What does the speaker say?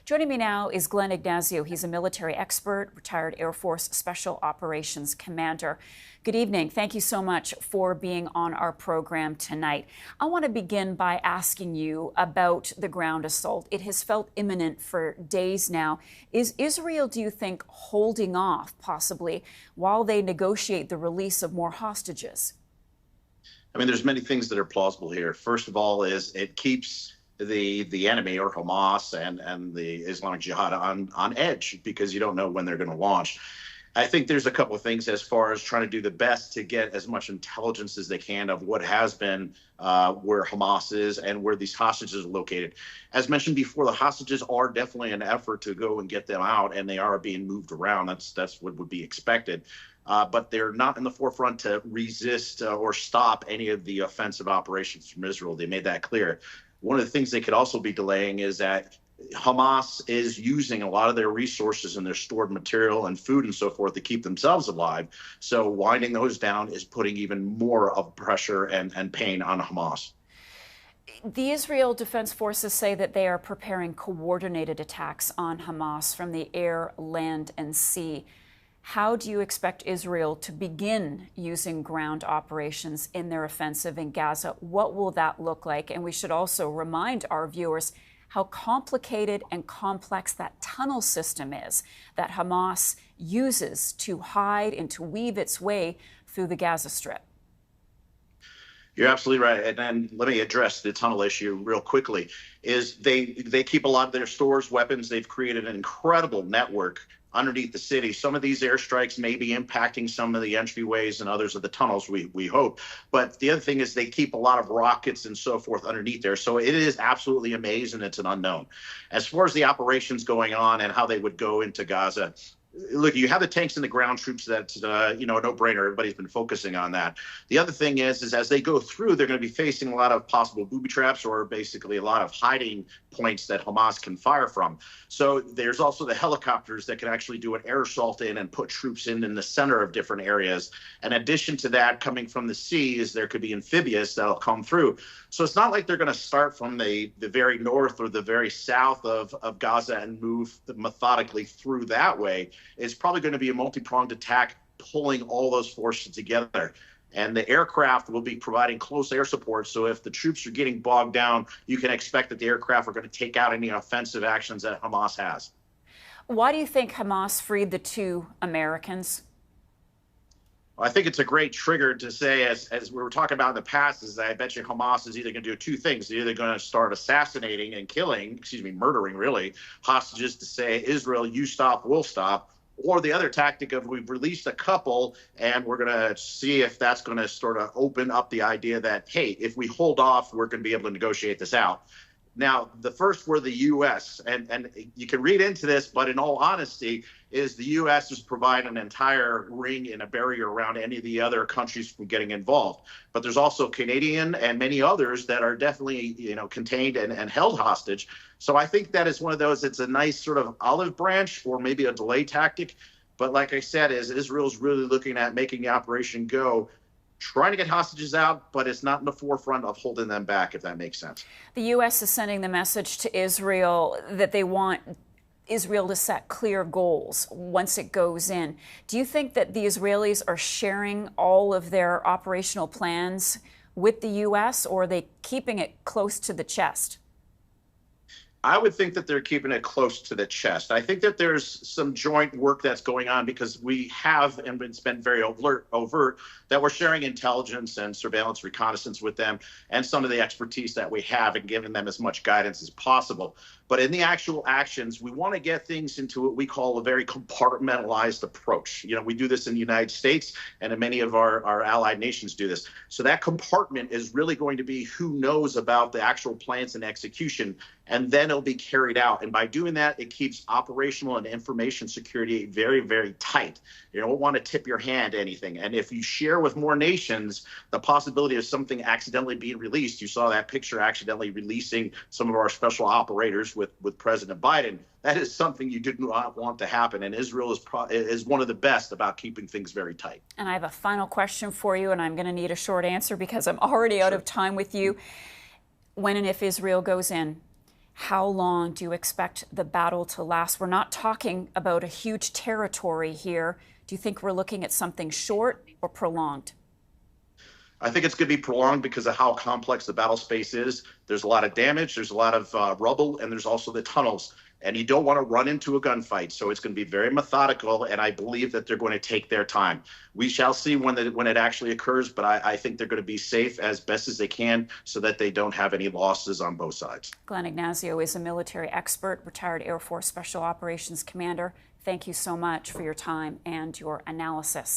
Joining me now is Glenn Ignazio. He's a military expert, retired Air Force Special Operations Commander. Good evening. Thank you so much for being on our program tonight. I want to begin by asking you about the ground assault. It has felt imminent for days now. Is Israel, do you think, holding off possibly while they negotiate the release of more hostages? I mean, there's many things that are plausible here. First of all, is it keeps the enemy or Hamas and the Islamic Jihad on edge because you don't know when they're going to launch. I think there's a couple of things as far as trying to do the best to get as much intelligence as they can of what has been where Hamas is and where these hostages are located. As mentioned before, the hostages are definitely an effort to go and get them out, and they are being moved around. That's what would be expected. But they're not in the forefront to resist or stop any of the offensive operations from Israel. They made that clear. One of the things they could also be delaying is that Hamas is using a lot of their resources and their stored material and food and so forth to keep themselves alive. So winding those down is putting even more of pressure and pain on Hamas. The Israel Defense Forces say that they are preparing coordinated attacks on Hamas from the air, land, and sea. How do you expect Israel to begin using ground operations in their offensive in Gaza? What will that look like? And we should also remind our viewers how complicated and complex that tunnel system is that Hamas uses to hide and to weave its way through the Gaza Strip. You're absolutely right. And let me address the tunnel issue real quickly. Is they keep a lot of their stores, weapons. They've created an incredible network underneath the city. Some of these airstrikes may be impacting some of the entryways and others of the tunnels, we hope. But the other thing is they keep a lot of rockets and so forth underneath there. So it is absolutely amazing. It's an unknown. As far as the operations going on and how they would go into Gaza, look, you have the tanks and the ground troops. That's a no-brainer. Everybody's been focusing on that. The other thing is as they go through, they're going to be facing a lot of possible booby traps or basically a lot of hiding points that Hamas can fire from. So there's also the helicopters that can actually do an air assault in and put troops in the center of different areas. In addition to that, coming from the sea, is there could be amphibious that'll come through. So it's not like they're going to start from the very north or the very south of Gaza and move methodically through that way. It's probably going to be a multi-pronged attack, pulling all those forces together. And the aircraft will be providing close air support. So if the troops are getting bogged down, you can expect that the aircraft are going to take out any offensive actions that Hamas has. Why do you think Hamas freed the 2 Americans? I think it's a great trigger to say, as we were talking about in the past, is that I bet you Hamas is either going to do 2 things. They're either going to start assassinating and murdering, really, hostages to say, Israel, you stop, we'll stop. Or the other tactic of we've released a couple and we're going to see if that's going to sort of open up the idea that, hey, if we hold off, we're going to be able to negotiate this out. Now, the first were the U.S., and you can read into this, but in all honesty, is the U.S. is providing an entire ring and a barrier around any of the other countries from getting involved. But there's also Canadian and many others that are definitely, contained and held hostage. So I think that is one of those, it's a nice sort of olive branch or maybe a delay tactic. But like I said, is Israel's really looking at making the operation go, trying to get hostages out, but it's not in the forefront of holding them back, if that makes sense. The U.S. is sending the message to Israel that they want Israel to set clear goals once it goes in. Do you think that the Israelis are sharing all of their operational plans with the U.S., or are they keeping it close to the chest? I would think that they're keeping it close to the chest. I think that there's some joint work that's going on because we have, and it's been very overt, that we're sharing intelligence and surveillance reconnaissance with them and some of the expertise that we have and giving them as much guidance as possible. But in the actual actions, we want to get things into what we call a very compartmentalized approach. We do this in the United States, and many of our allied nations do this. So that compartment is really going to be who knows about the actual plans and execution, and then it'll be carried out. And by doing that, it keeps operational and information security very, very tight. You don't want to tip your hand to anything. And if you share with more nations the possibility of something accidentally being released, you saw that picture accidentally releasing some of our special operators with President Biden. That is something you did not want to happen. And Israel is one of the best about keeping things very tight. And I have a final question for you, and I'm going to need a short answer because I'm already out of time with you. When and if Israel goes in, How long do you expect the battle to last? We're not talking about a huge territory here. Do you think we're looking at something short or prolonged? I think it's going to be prolonged because of how complex the battle space is. There's a lot of damage, there's a lot of rubble, and there's also the tunnels. And you don't want to run into a gunfight. So it's going to be very methodical, and I believe that they're going to take their time. We shall see when it actually occurs, but I think they're going to be safe as best as they can so that they don't have any losses on both sides. Glenn Ignazio is a military expert, retired Air Force Special Operations Commander. Thank you so much for your time and your analysis.